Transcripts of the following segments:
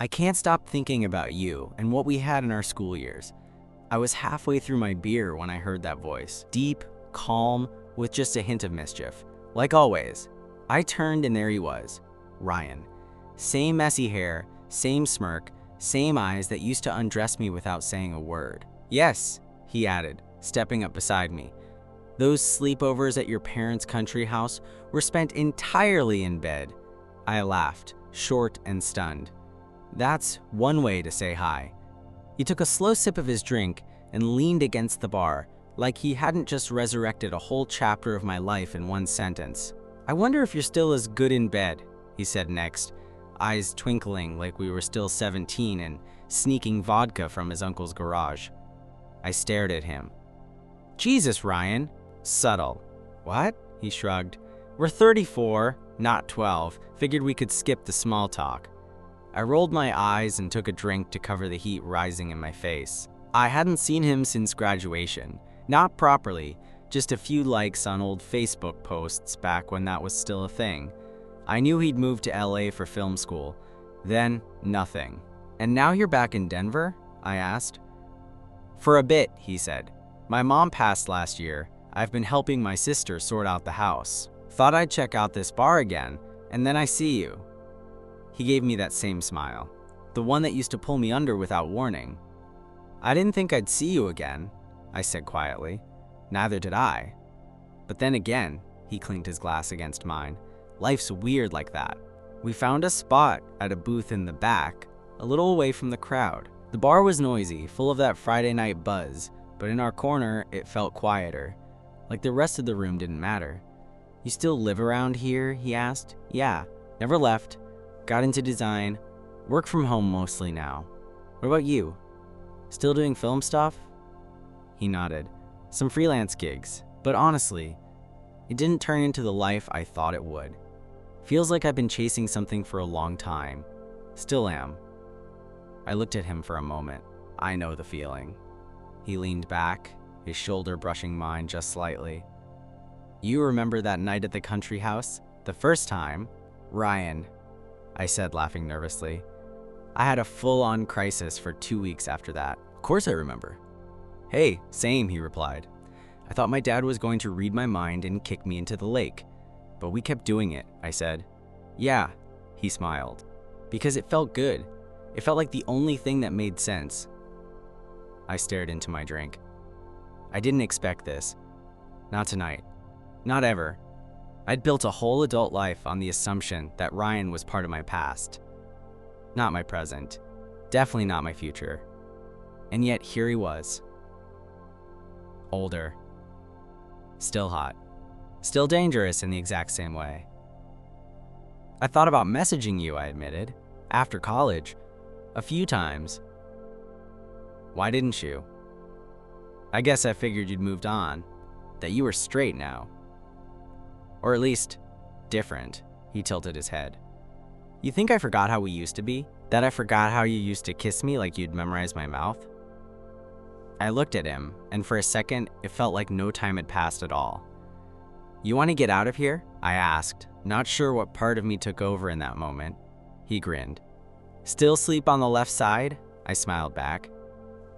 I can't stop thinking about you and what we had in our school years. I was halfway through my beer when I heard that voice. Deep, calm, with just a hint of mischief. Like always, I turned and there he was, Ryan. Same messy hair, same smirk, same eyes that used to undress me without saying a word. Yes, he added, stepping up beside me. Those sleepovers at your parents' country house were spent entirely in bed. I laughed, short and stunned. That's one way to say hi. He took a slow sip of his drink and leaned against the bar, like he hadn't just resurrected a whole chapter of my life in one sentence. I wonder if you're still as good in bed, he said next, eyes twinkling like we were still 17 and sneaking vodka from his uncle's garage. I stared at him. Jesus, Ryan. Subtle. What? He shrugged. We're 34, not 12. Figured we could skip the small talk. I rolled my eyes and took a drink to cover the heat rising in my face. I hadn't seen him since graduation. Not properly, just a few likes on old Facebook posts back when that was still a thing. I knew he'd moved to LA for film school. Then, nothing. And now you're back in Denver? I asked. For a bit, he said. My mom passed last year. I've been helping my sister sort out the house. Thought I'd check out this bar again, and then I see you. He gave me that same smile, the one that used to pull me under without warning. I didn't think I'd see you again, I said quietly. Neither did I. But then again, he clinked his glass against mine. Life's weird like that. We found a spot at a booth in the back, a little away from the crowd. The bar was noisy, full of that Friday night buzz, but in our corner, it felt quieter. Like the rest of the room didn't matter. You still live around here? He asked. Yeah, never left. Got into design. Work from home mostly now. What about you? Still doing film stuff? He nodded. Some freelance gigs. But honestly, it didn't turn into the life I thought it would. Feels like I've been chasing something for a long time. Still am. I looked at him for a moment. I know the feeling. He leaned back, his shoulder brushing mine just slightly. You remember that night at the country house? The first time? Ryan, I said, laughing nervously. I had a full-on crisis for 2 weeks after that. Of course I remember. Hey, same, he replied. I thought my dad was going to read my mind and kick me into the lake. But we kept doing it, I said. Yeah, he smiled. Because it felt good. It felt like the only thing that made sense. I stared into my drink. I didn't expect this. Not tonight. Not ever. I'd built a whole adult life on the assumption that Ryan was part of my past. Not my present. Definitely not my future. And yet here he was. Older. Still hot. Still dangerous in the exact same way. I thought about messaging you, I admitted. After college. A few times. Why didn't you? I guess I figured you'd moved on. That you were straight now. Or at least, different. He tilted his head. You think I forgot how we used to be? That I forgot how you used to kiss me like you'd memorize my mouth? I looked at him, and for a second, it felt like no time had passed at all. You want to get out of here? I asked, not sure what part of me took over in that moment. He grinned. Still sleep on the left side? I smiled back.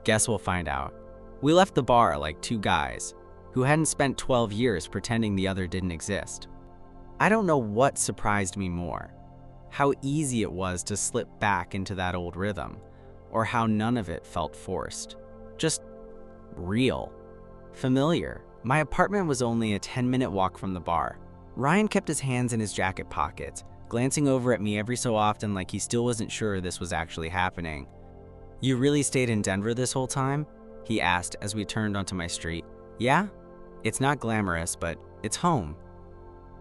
Guess we'll find out. We left the bar like two guys who hadn't spent 12 years pretending the other didn't exist. I don't know what surprised me more. How easy it was to slip back into that old rhythm, or how none of it felt forced. Just real. Familiar. My apartment was only a 10-minute walk from the bar. Ryan kept his hands in his jacket pockets, glancing over at me every so often like he still wasn't sure this was actually happening. You really stayed in Denver this whole time? He asked as we turned onto my street. Yeah? It's not glamorous, but it's home.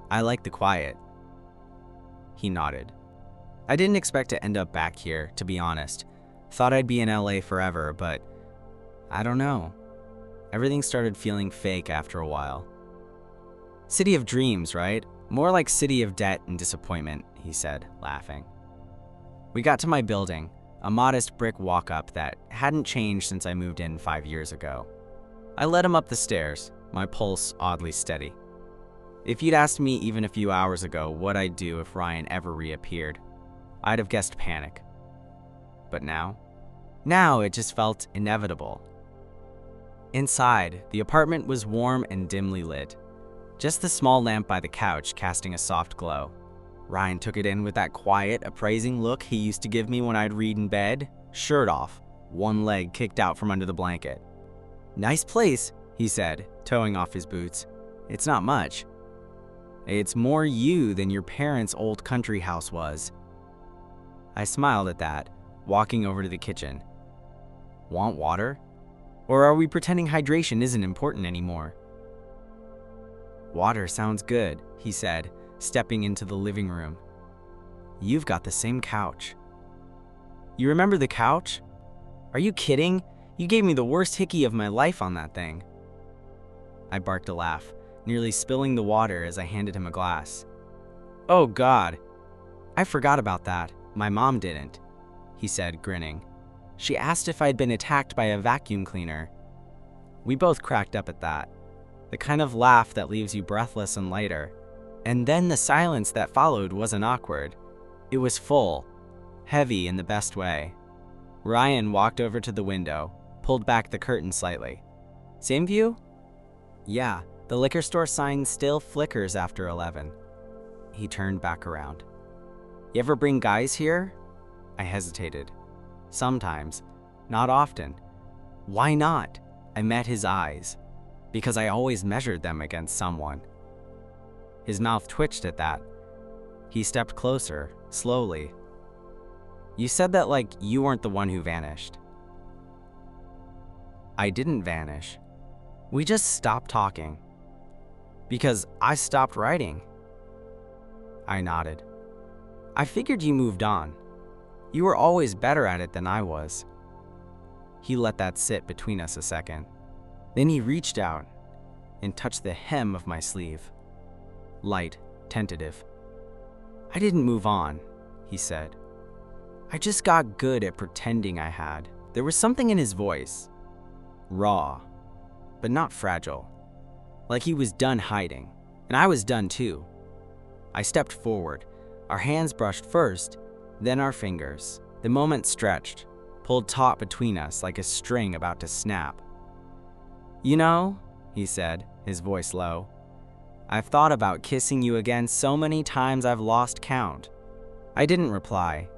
I like the quiet. He nodded. I didn't expect to end up back here, to be honest. Thought I'd be in LA forever, but I don't know. Everything started feeling fake after a while. City of dreams, right? More like city of debt and disappointment, he said, laughing. We got to my building, a modest brick walk-up that hadn't changed since I moved in 5 years ago. I led him up the stairs, my pulse oddly steady. If you'd asked me even a few hours ago what I'd do if Ryan ever reappeared, I'd have guessed panic. But now? Now it just felt inevitable. Inside, the apartment was warm and dimly lit. Just the small lamp by the couch casting a soft glow. Ryan took it in with that quiet, appraising look he used to give me when I'd read in bed, shirt off, one leg kicked out from under the blanket. "Nice place," he said, toeing off his boots. "It's not much." "It's more you than your parents' old country house was." I smiled at that, walking over to the kitchen. "Want water? Or are we pretending hydration isn't important anymore?" "Water sounds good," he said, stepping into the living room. "You've got the same couch." "You remember the couch? Are you kidding? You gave me the worst hickey of my life on that thing." I barked a laugh, nearly spilling the water as I handed him a glass. "Oh God, I forgot about that. My mom didn't," he said, grinning. "She asked if I'd been attacked by a vacuum cleaner." We both cracked up at that, the kind of laugh that leaves you breathless and lighter. And then the silence that followed wasn't awkward. It was full, heavy in the best way. Ryan walked over to the window, pulled back the curtain slightly. "Same view?" "Yeah, the liquor store sign still flickers after 11. He turned back around. "You ever bring guys here?" I hesitated. "Sometimes. Not often." "Why not?" I met his eyes. "Because I always measured them against someone." His mouth twitched at that. He stepped closer, slowly. "You said that like you weren't the one who vanished." "I didn't vanish. We just stopped talking." "Because I stopped writing." I nodded. "I figured you moved on. You were always better at it than I was." He let that sit between us a second. Then he reached out and touched the hem of my sleeve. Light, tentative. "I didn't move on," he said. "I just got good at pretending I had." There was something in his voice. Raw, but not fragile. Like he was done hiding, and I was done too. I stepped forward. Our hands brushed first, then our fingers. The moment stretched, pulled taut between us like a string about to snap. "You know," he said, his voice low, "I've thought about kissing you again so many times I've lost count." I didn't reply.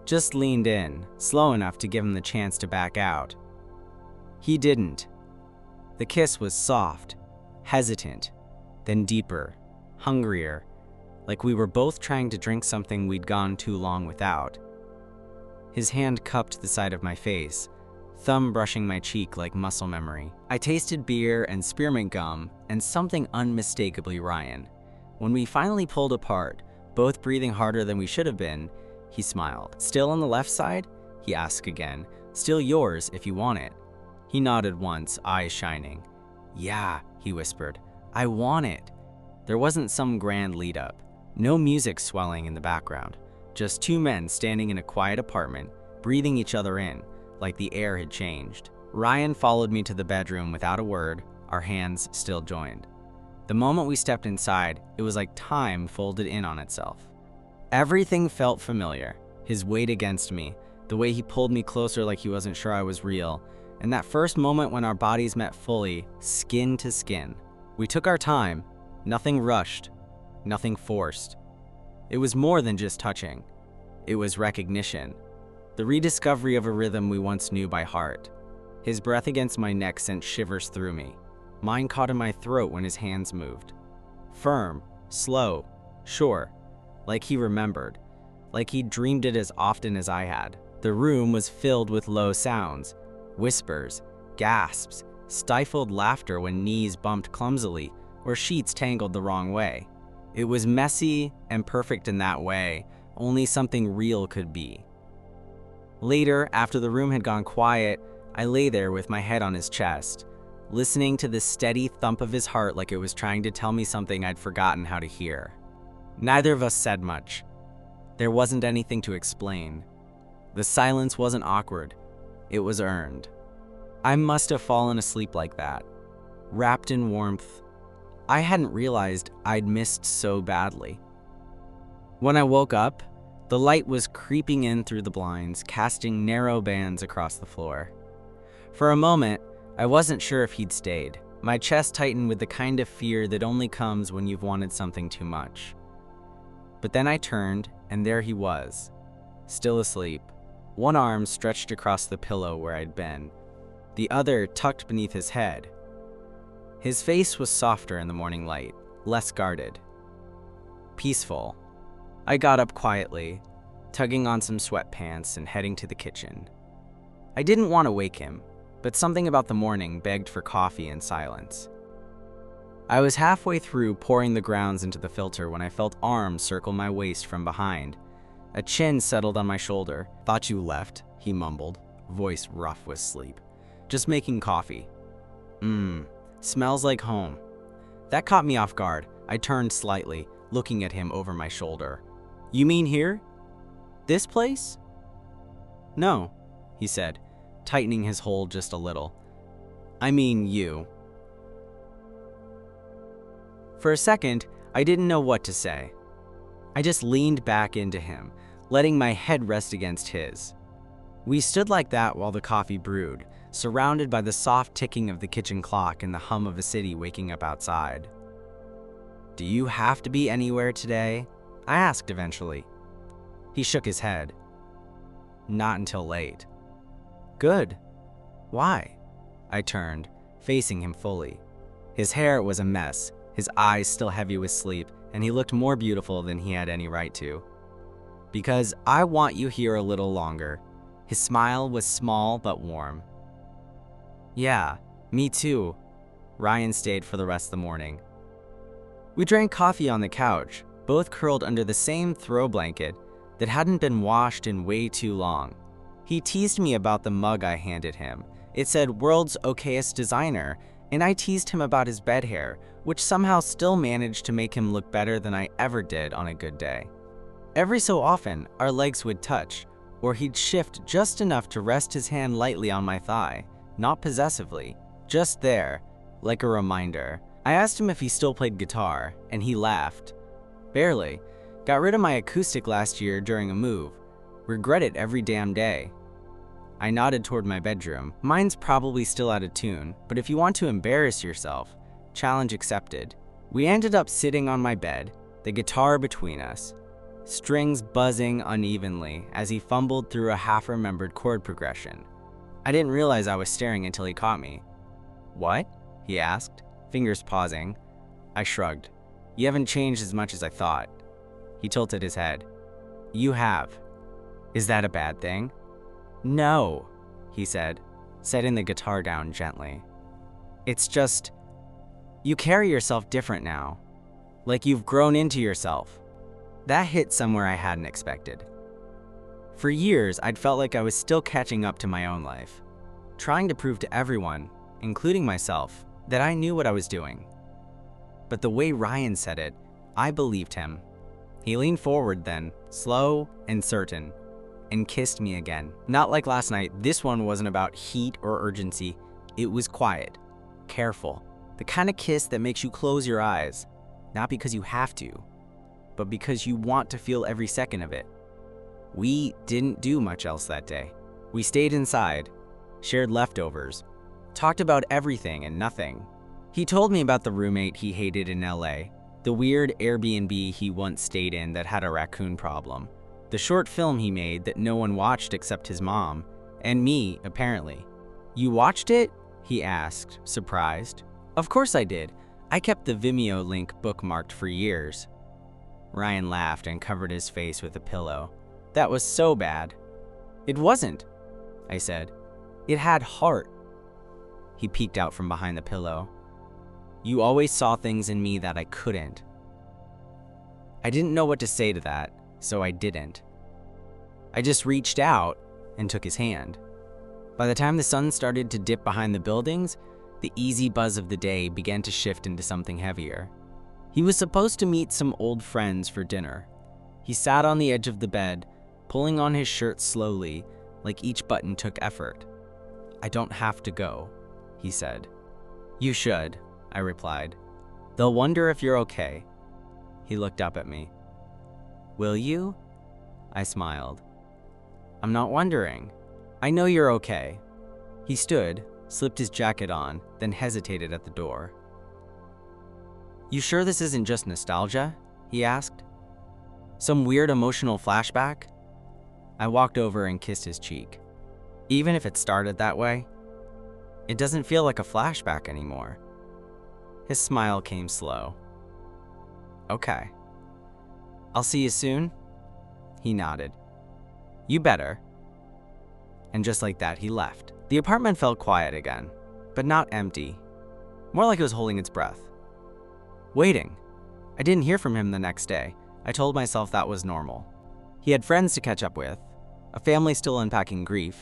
Just leaned in, slow enough to give him the chance to back out. He didn't. The kiss was soft, hesitant, then deeper, hungrier, like we were both trying to drink something we'd gone too long without. His hand cupped the side of my face, thumb brushing my cheek like muscle memory. I tasted beer and spearmint gum and something unmistakably Ryan. When we finally pulled apart, both breathing harder than we should have been, he smiled. "Still on the left side?" he asked again. "Still yours if you want it." He nodded once, eyes shining. "Yeah," he whispered. "I want it." There wasn't some grand lead-up. No music swelling in the background. Just two men standing in a quiet apartment, breathing each other in, like the air had changed. Ryan followed me to the bedroom without a word, our hands still joined. The moment we stepped inside, it was like time folded in on itself. Everything felt familiar. His weight against me, the way he pulled me closer like he wasn't sure I was real, and that first moment when our bodies met fully, skin to skin. We took our time, nothing rushed, nothing forced. It was more than just touching. It was recognition. The rediscovery of a rhythm we once knew by heart. His breath against my neck sent shivers through me. Mine caught in my throat when his hands moved. Firm, slow, sure, like he remembered, like he'd dreamed it as often as I had. The room was filled with low sounds, whispers, gasps, stifled laughter when knees bumped clumsily or sheets tangled the wrong way. It was messy and perfect in that way only something real could be. Later, after the room had gone quiet, I lay there with my head on his chest, listening to the steady thump of his heart like it was trying to tell me something I'd forgotten how to hear. Neither of us said much. There wasn't anything to explain. The silence wasn't awkward. It was earned. I must have fallen asleep like that, wrapped in warmth I hadn't realized I'd missed so badly. When I woke up, The light was creeping in through the blinds, casting narrow bands across the floor. For a moment, I wasn't sure if he'd stayed. My chest tightened with the kind of fear that only comes when you've wanted something too much. But then I turned, and there he was, still asleep, one arm stretched across the pillow where I'd been, the other tucked beneath his head. His face was softer in the morning light, less guarded. Peaceful. I got up quietly, tugging on some sweatpants and heading to the kitchen. I didn't want to wake him, but something about the morning begged for coffee and silence. I was halfway through pouring the grounds into the filter when I felt arms circle my waist from behind. A chin settled on my shoulder. "Thought you left," he mumbled, voice rough with sleep. "Just making coffee." Smells like home." That caught me off guard. I turned slightly, looking at him over my shoulder. "You mean here? This place?" "No," he said, tightening his hold just a little. "I mean you." For a second, I didn't know what to say. I just leaned back into him, letting my head rest against his. We stood like that while the coffee brewed, surrounded by the soft ticking of the kitchen clock and the hum of a city waking up outside. "Do you have to be anywhere today?" I asked eventually. He shook his head. "Not until late." "Good. Why?" I turned, facing him fully. His hair was a mess, his eyes still heavy with sleep, and he looked more beautiful than he had any right to. "Because I want you here a little longer." His smile was small but warm. "Yeah, me too." Ryan stayed for the rest of the morning. We drank coffee on the couch, both curled under the same throw blanket that hadn't been washed in way too long. He teased me about the mug I handed him. It said "World's Okayest Designer," and I teased him about his bed hair, which somehow still managed to make him look better than I ever did on a good day. Every so often, our legs would touch, or he'd shift just enough to rest his hand lightly on my thigh, not possessively, just there, like a reminder. I asked him if he still played guitar, and he laughed. "Barely. Got rid of my acoustic last year during a move. Regret it every damn day." I nodded toward my bedroom. "Mine's probably still out of tune, but if you want to embarrass yourself, challenge accepted." We ended up sitting on my bed, the guitar between us, strings buzzing unevenly as he fumbled through a half-remembered chord progression. I didn't realize I was staring until he caught me. "What?" he asked, fingers pausing. I shrugged. "You haven't changed as much as I thought." He tilted his head. "You have. Is that a bad thing?" "No," he said, setting the guitar down gently. "It's just, you carry yourself different now, like you've grown into yourself." That hit somewhere I hadn't expected. For years, I'd felt like I was still catching up to my own life, trying to prove to everyone, including myself, that I knew what I was doing. But the way Ryan said it, I believed him. He leaned forward then, slow and certain, and kissed me again. Not like last night. This one wasn't about heat or urgency. It was quiet, careful, the kind of kiss that makes you close your eyes, not because you have to, but because you want to feel every second of it. We didn't do much else that day. We stayed inside, shared leftovers, talked about everything and nothing. He told me about the roommate he hated in LA, the weird Airbnb he once stayed in that had a raccoon problem, the short film he made that no one watched except his mom, and me, apparently. "You watched it?" he asked, surprised. "Of course I did. I kept the Vimeo link bookmarked for years." Ryan laughed and covered his face with a pillow. "That was so bad." "It wasn't," I said. "It had heart." He peeked out from behind the pillow. "You always saw things in me that I couldn't." I didn't know what to say to that, so I didn't. I just reached out and took his hand. By the time the sun started to dip behind the buildings, the easy buzz of the day began to shift into something heavier. He was supposed to meet some old friends for dinner. He sat on the edge of the bed, pulling on his shirt slowly, like each button took effort. "I don't have to go," he said. "You should," I replied. "They'll wonder if you're okay." He looked up at me. "Will you?" I smiled. I'm not wondering. I know you're okay. He stood, slipped his jacket on, then hesitated at the door. You sure this isn't just nostalgia? He asked. Some weird emotional flashback? I walked over and kissed his cheek. Even if it started that way, it doesn't feel like a flashback anymore. His smile came slow. Okay. I'll see you soon? He nodded. You better. And just like that, he left. The apartment felt quiet again, but not empty. More like it was holding its breath. Waiting. I didn't hear from him the next day. I told myself that was normal. He had friends to catch up with, a family still unpacking grief,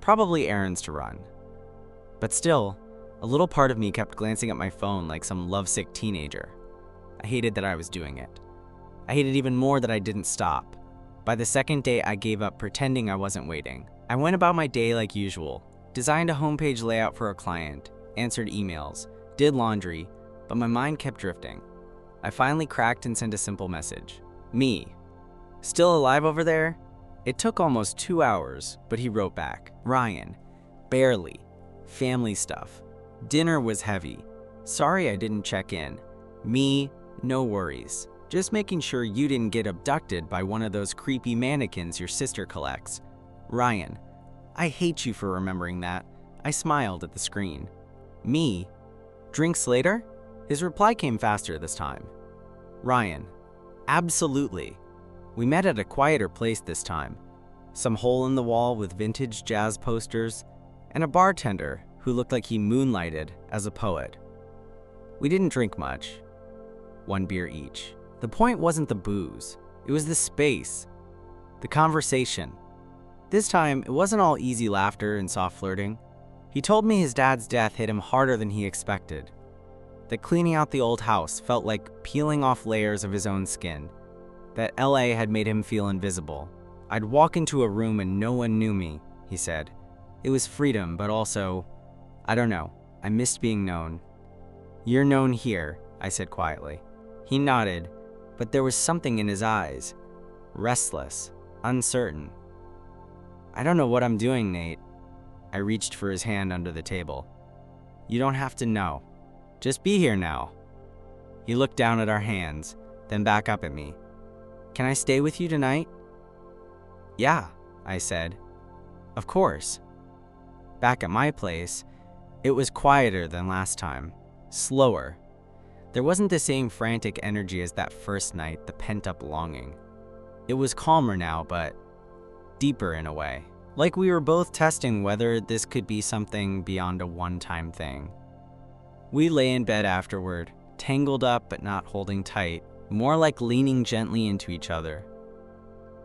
probably errands to run. But still, a little part of me kept glancing at my phone like some lovesick teenager. I hated that I was doing it. I hated even more that I didn't stop. By the second day, I gave up pretending I wasn't waiting. I went about my day like usual, designed a homepage layout for a client, answered emails, did laundry, but my mind kept drifting. I finally cracked and sent a simple message. Me. Still alive over there? It took almost 2 hours, but he wrote back. Ryan. Barely. Family stuff. Dinner was heavy. Sorry I didn't check in. Me, no worries. Just making sure you didn't get abducted by one of those creepy mannequins your sister collects. Ryan. I hate you for remembering that. I smiled at the screen. Me. Drinks later? His reply came faster this time. Ryan. Absolutely. We met at a quieter place this time. Some hole in the wall with vintage jazz posters, and a bartender who looked like he moonlighted as a poet. We didn't drink much. 1 beer each. The point wasn't the booze. It was the space. The conversation. This time, it wasn't all easy laughter and soft flirting. He told me his dad's death hit him harder than he expected. That cleaning out the old house felt like peeling off layers of his own skin. That LA had made him feel invisible. I'd walk into a room and no one knew me, he said. It was freedom, but also, I don't know, I missed being known. You're known here, I said quietly. He nodded, but there was something in his eyes. Restless, uncertain. I don't know what I'm doing, Nate. I reached for his hand under the table. You don't have to know. Just be here now. He looked down at our hands, then back up at me. Can I stay with you tonight? Yeah, I said. Of course. Back at my place, it was quieter than last time, slower. There wasn't the same frantic energy as that first night, the pent-up longing. It was calmer now, but deeper in a way. Like we were both testing whether this could be something beyond a one-time thing. We lay in bed afterward, tangled up but not holding tight, more like leaning gently into each other.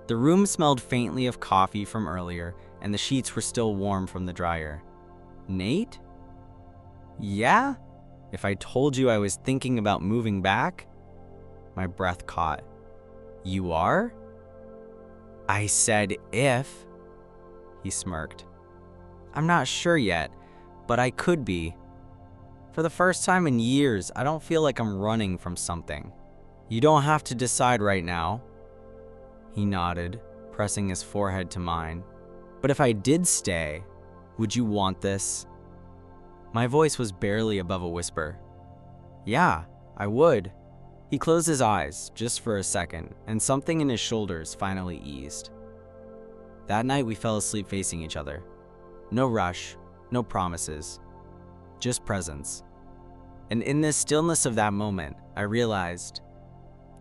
The room smelled faintly of coffee from earlier, and the sheets were still warm from the dryer. Nate? Yeah? If I told you I was thinking about moving back? My breath caught. You are? I said if. He smirked. I'm not sure yet, but I could be. For the first time in years, I don't feel like I'm running from something. You don't have to decide right now. He nodded, pressing his forehead to mine. But if I did stay, would you want this? My voice was barely above a whisper. Yeah, I would. He closed his eyes, just for a second, and something in his shoulders finally eased. That night we fell asleep facing each other. No rush, no promises, just presence. And in this stillness of that moment, I realized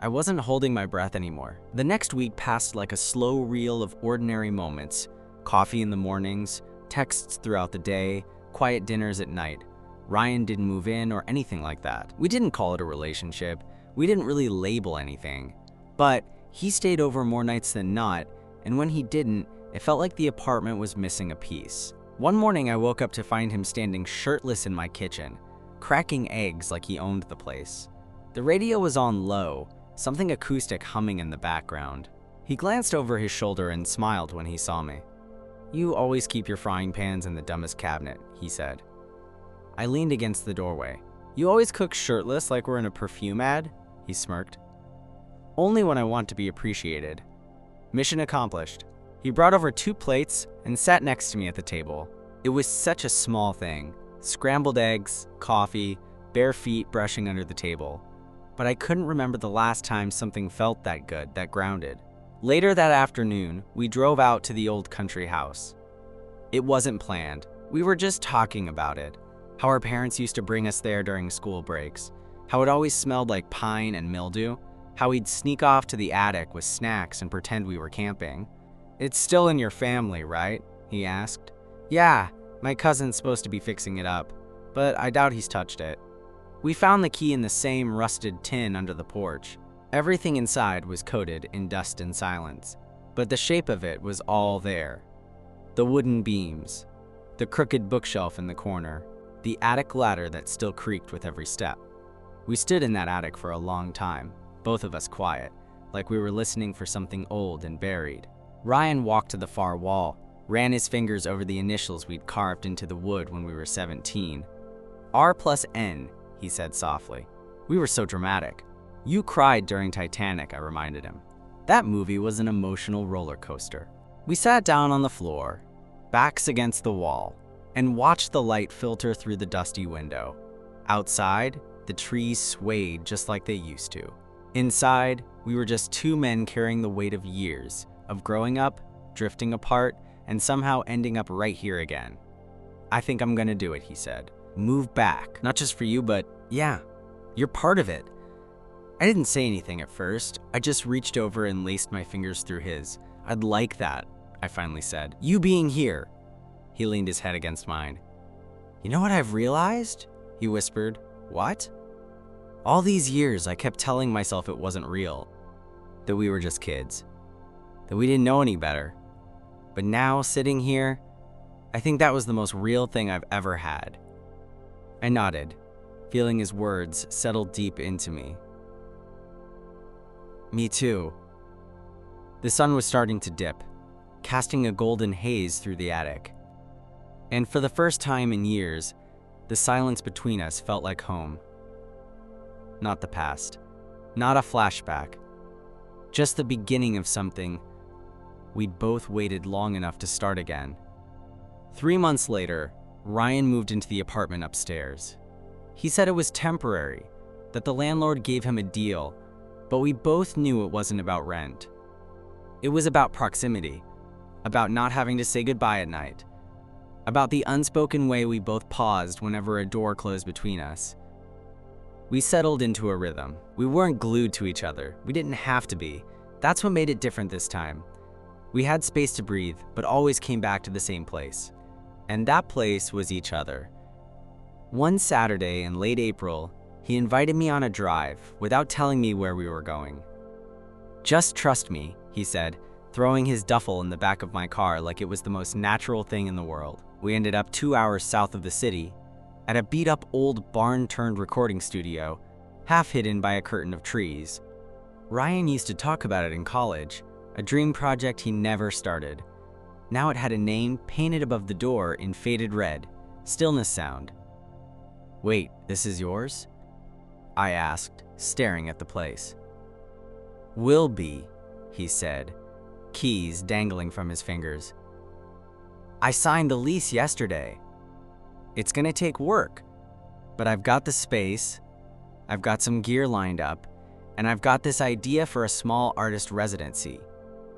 I wasn't holding my breath anymore. The next week passed like a slow reel of ordinary moments. Coffee in the mornings, texts throughout the day, quiet dinners at night. Ryan didn't move in or anything like that. We didn't call it a relationship. We didn't really label anything. But he stayed over more nights than not, and when he didn't, it felt like the apartment was missing a piece. One morning I woke up to find him standing shirtless in my kitchen, cracking eggs like he owned the place. The radio was on low, something acoustic humming in the background. He glanced over his shoulder and smiled when he saw me. You always keep your frying pans in the dumbest cabinet, he said. I leaned against the doorway. You always cook shirtless like we're in a perfume ad? He smirked. Only when I want to be appreciated. Mission accomplished. He brought over 2 plates and sat next to me at the table. It was such a small thing. Scrambled eggs, coffee, bare feet brushing under the table. But I couldn't remember the last time something felt that good, that grounded. Later that afternoon, we drove out to the old country house. It wasn't planned. We were just talking about it. How our parents used to bring us there during school breaks. How it always smelled like pine and mildew. How we'd sneak off to the attic with snacks and pretend we were camping. "It's still in your family, right?" he asked. "Yeah, my cousin's supposed to be fixing it up, but I doubt he's touched it." We found the key in the same rusted tin under the porch. Everything inside was coated in dust and silence, but the shape of it was all there. The wooden beams, the crooked bookshelf in the corner, the attic ladder that still creaked with every step. We stood in that attic for a long time, both of us quiet, like we were listening for something old and buried. Ryan walked to the far wall, ran his fingers over the initials we'd carved into the wood when we were 17. "R+N, he said softly. We were so dramatic. "You cried during Titanic," I reminded him. That movie was an emotional roller coaster. We sat down on the floor, backs against the wall, and watched the light filter through the dusty window. Outside, the trees swayed just like they used to. Inside, we were just 2 men carrying the weight of years, of growing up, drifting apart, and somehow ending up right here again. "I think I'm gonna do it," he said. "Move back, not just for you, but yeah, you're part of it." I didn't say anything at first. I just reached over and laced my fingers through his. "I'd like that," I finally said. "You being here." He leaned his head against mine. "You know what I've realized?" he whispered. "What?" "All these years I kept telling myself it wasn't real, that we were just kids, that we didn't know any better. But now, sitting here, I think that was the most real thing I've ever had." I nodded, feeling his words settle deep into me. "Me too." The sun was starting to dip, casting a golden haze through the attic. And for the first time in years, the silence between us felt like home. Not the past, not a flashback, just the beginning of something we'd both waited long enough to start again. 3 months later, Ryan moved into the apartment upstairs. He said it was temporary, that the landlord gave him a deal, but we both knew it wasn't about rent. It was about proximity, about not having to say goodbye at night, about the unspoken way we both paused whenever a door closed between us. We settled into a rhythm. We weren't glued to each other. We didn't have to be. That's what made it different this time. We had space to breathe, but always came back to the same place. And that place was each other. One Saturday in late April, he invited me on a drive without telling me where we were going. "Just trust me," he said, throwing his duffel in the back of my car like it was the most natural thing in the world. We ended up 2 hours south of the city, at a beat-up old barn-turned recording studio, half hidden by a curtain of trees. Ryan used to talk about it in college, a dream project he never started. Now it had a name painted above the door in faded red, Stillness Sound. "Wait, this is yours?" I asked, staring at the place. "Will be," he said, keys dangling from his fingers. "I signed the lease yesterday. It's gonna take work, but I've got the space, I've got some gear lined up, and I've got this idea for a small artist residency.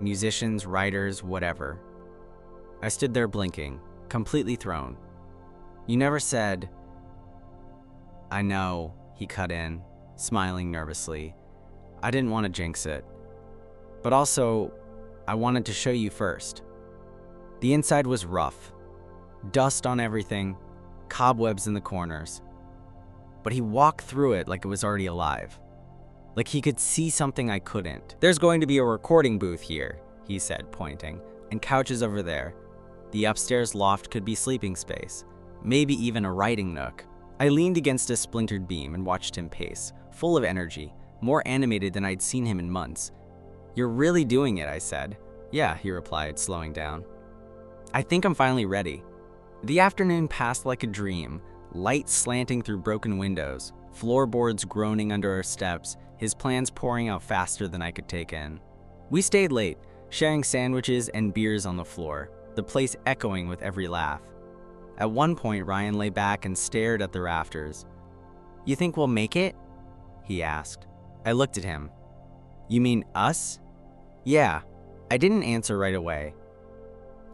Musicians, writers, whatever." I stood there blinking, completely thrown. "You never said..." "I know," he cut in, smiling nervously. "I didn't want to jinx it. But also, I wanted to show you first." The inside was rough. Dust on everything, cobwebs in the corners. But he walked through it like it was already alive. Like he could see something I couldn't. "There's going to be a recording booth here," he said, pointing, "and couches over there. The upstairs loft could be sleeping space, maybe even a writing nook." I leaned against a splintered beam and watched him pace, full of energy, more animated than I'd seen him in months. "You're really doing it," I said. "Yeah," he replied, slowing down. "I think I'm finally ready." The afternoon passed like a dream, light slanting through broken windows, floorboards groaning under our steps, his plans pouring out faster than I could take in. We stayed late, sharing sandwiches and beers on the floor, the place echoing with every laugh. At one point, Ryan lay back and stared at the rafters. "You think we'll make it?" he asked. I looked at him. "You mean us?" "Yeah." I didn't answer right away.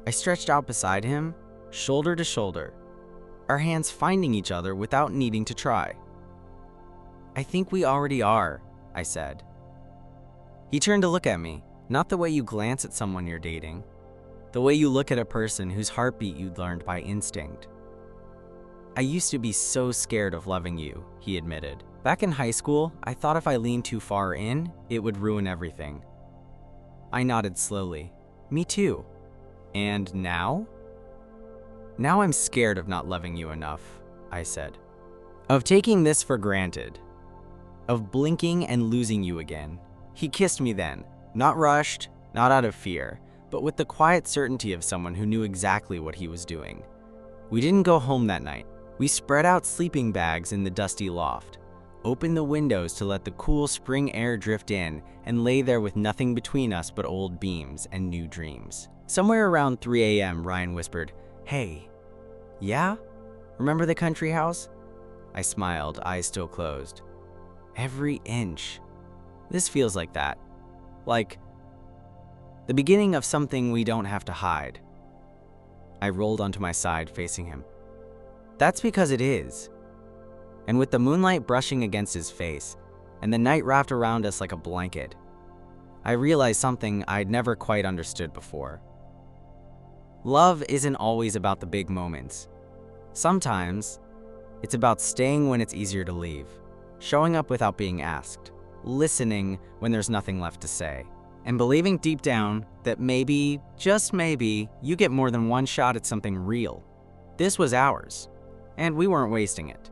I stretched out beside him, shoulder to shoulder, our hands finding each other without needing to try. "I think we already are," I said. He turned to look at me, not the way you glance at someone you're dating, the way you look at a person whose heartbeat you'd learned by instinct. "I used to be so scared of loving you," he admitted. "Back in high school, I thought if I leaned too far in, it would ruin everything." I nodded slowly. "Me too." "And now?" "Now I'm scared of not loving you enough," I said. "Of taking this for granted. Of blinking and losing you again." He kissed me then, not rushed, not out of fear, but with the quiet certainty of someone who knew exactly what he was doing. We didn't go home that night. We spread out sleeping bags in the dusty loft, opened the windows to let the cool spring air drift in, and lay there with nothing between us but old beams and new dreams. Somewhere around 3 a.m., Ryan whispered, "Hey." "Yeah? Remember the country house?" I smiled, eyes still closed. "Every inch. This feels like that. Like the beginning of something we don't have to hide." I rolled onto my side, facing him. "That's because it is." And with the moonlight brushing against his face, and the night wrapped around us like a blanket, I realized something I'd never quite understood before. Love isn't always about the big moments. Sometimes, it's about staying when it's easier to leave, showing up without being asked, listening when there's nothing left to say, and believing deep down that maybe, just maybe, you get more than one shot at something real. This was ours, and we weren't wasting it.